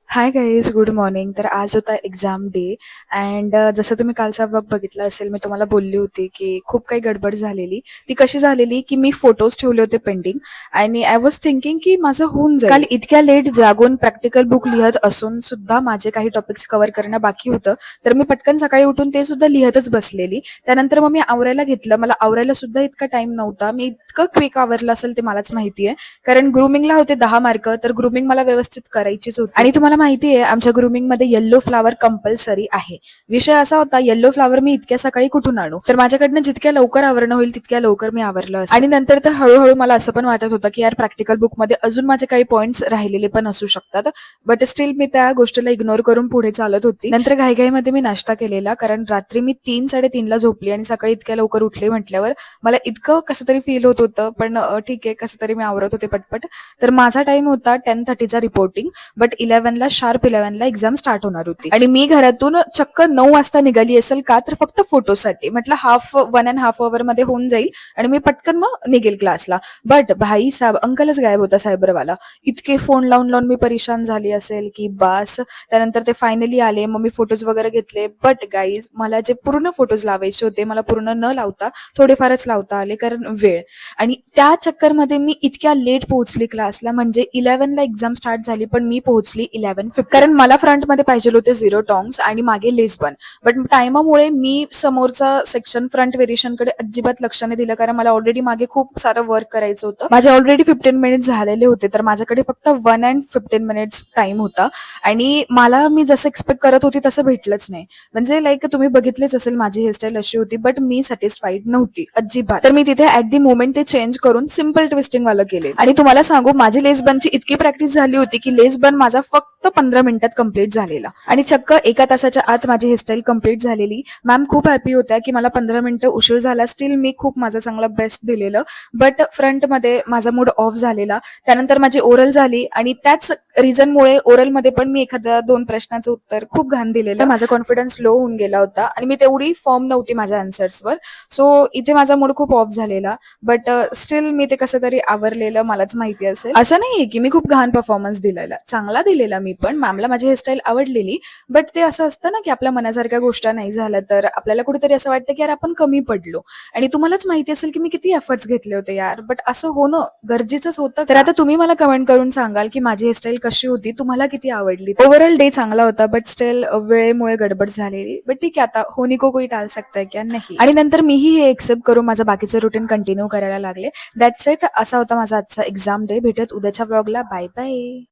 Hi guys, good morning. तर आज होता एक्झाम डे अँड जसं तुम्ही कालचा ब्लॉग बघितला असेल, मी तुम्हाला बोलली होती की खूप काही गडबड झालेली. ती कशी झालेली की मी फोटोज ठेवले होते पेंडिंग आणि आय वॉज थिंकिंग की माझं होऊन जाईल. काल इतक्या लेट जागून प्रॅक्टिकल बुक लिहत असून सुद्धा माझे काही टॉपिक्स कव्हर करणं बाकी होतं. तर मी पटकन सकाळी उठून ते सुद्धा लिहतच बसलेली. त्यानंतर मग मी आवरायला घेतलं. मला आवरायला सुद्धा इतका टाइम नव्हता. मी इतकं क्विक आवरलं असेल ते मलाच माहिती आहे. कारण ग्रूमिंगला होते 10 मार्क, तर ग्रूमिंग मला व्यवस्थित करायचीच होती. आणि तुम्हाला माहिती आहे आमच्या ग्रूमिंगमध्ये येल्लो फ्लावर कंपल्सरी आहे. विषय असा होता, येल्लो फ्लावर मी इतक्या सकाळी कुठून आणू? तर माझ्याकडनं जितक्या लवकर आवरणं होईल तितक्या लवकर मी आवरलं असं. आणि नंतर तर हळूहळू मला असं पण वाटत होतं की यार प्रॅक्टिकल बुकमध्ये अजून माझे काही पॉईंट्स राहिलेले पण असू शकतात. बट स्टील मी त्या गोष्टीला इग्नोर करून पुढे चालत होती. नंतर घाईघाईमध्ये मी नाश्ता केलेला, कारण रात्री मी 3-3:30ला झोपली आणि सकाळी इतक्या लवकर उठले म्हटल्यावर मला इतकं कसं तरी फील होत होतं. पण ठीक आहे, कसं तरी मी आवरत होते पटपट. तर माझा टाइम होता 10:30चा रिपोर्टिंग. बट 11ला शार्प 11ला एक्झाम स्टार्ट होणार होती आणि मी घरातून चक्क 9 वाजता निघाली असेल का, तर फक्त फोटोसाठी. म्हटलं 1.5 अवर मध्ये होऊन जाईल आणि मी पटकन मग निघेल क्लासला. बट भाई साहेब, अंकलच गायब होता सायबरवाला. इतके फोन लावून लावून मी परेशान झाली असेल की बस. त्यानंतर ते फायनली आले, मग मी फोटोज वगैरे घेतले. बट गाईज, मला जे पूर्ण फोटोज लावायचे होते मला पूर्ण न लावता थोडेफारच लावता आले, कारण वेळ. आणि त्या चक्करमध्ये मी इतक्या लेट पोहोचली क्लासला. म्हणजे 11ला एक्झाम स्टार्ट झाली पण मी पोहोचली 11:50, कारण मला फ्रंटमध्ये पाहिजे होते 0 टॉंग्स आणि मागे लेसबन. बट टायमामुळे मी समोरचा सेक्शन फ्रंट व्हेरिएशनकडे अजिबात लक्ष नाही दिलं, कारण मला ऑलरेडी मागे खूप सारं वर्क करायचं होतं. माझे ऑलरेडी 15 मिनिट्स झालेले होते, तर माझ्याकडे फक्त 1 and 15 मिनिट्स टाइम होता. आणि मला मी जसं एक्सपेक्ट करत होती तसं भेटलंच नाही. म्हणजे लाईक तुम्ही बघितलेच असेल माझी हेअरस्टाईल अशी होती, बट मी सॅटिस्फाईड नव्हती अजिबात. तर मी तिथे ऍट दी मोमेंट ते चेंज करून सिम्पल ट्विस्टिंग वाला केले. आणि तुम्हाला सांगू, माझी लेस बनची इतकी प्रॅक्टिस झाली होती की लेस बन माझा फक्त 15 मिनिटात कंप्लीट झालेला आणि चक्क 1 तासाच्या आत माझी हेअरस्टाईल कंप्लीट झालेली. मॅम खूप हॅपी होत्या की मला 15 मिनिटं उशीर झाला, स्टील मी खूप माझा चांगला बेस्ट दिलेलं. बट फ्रंटमध्ये माझा मूड ऑफ झालेला. त्यानंतर माझी ओरल झाली आणि त्याच रिझनमुळे ओरलमध्ये पण मी एखाद्या 2 प्रश्नाचं उत्तर खूप घाण दिलेलं. माझा कॉन्फिडन्स लो होऊन गेला होता आणि मी तेवढी फॉर्म नव्हती माझ्या आन्सर्सवर. सो इथे माझा मूड खूप ऑफ झालेला. बट स्टील मी ते कसं तरी आवरलेलं, मलाच माहिती असेल. असं नाहीये की मी खूप घाण परफॉर्मन्स दिलेला, चांगला दिलेला मी पण. मॅमला माझी हेअरस्टाईल आवडलेली. बट ते असं असतं ना की आपल्या मनासारख्या गोष्टी नाही झाल्या तर आपल्याला कुठेतरी असं वाटतं की यार आपण कमी पडलो. आणि तुम्हालाच माहिती असेल की मी किती एफर्ट्स घेतले होते यार, बट असं होणं गरजेचंच होतं. तर आता तुम्ही मला कमेंट करून सांगाल की माझी हेअरस्टाईल कशी होती, तुम्हाला किती आवडली. ओव्हरऑल डे चांगला होता, बट स्टील वेळेमुळे गडबड झालेली. बट ठीक आहे, आता होनी को कोई टाल सकता है क्या, नाही. आणि नंतर मीही हे एक्सेप्ट करून माझं बाकीचं रुटीन कंटिन्यू करायला लागले. That's it. असा होता माझा आजचा एक्झाम डे. भेटूयात उद्याच्या ब्लॉगला. Bye bye.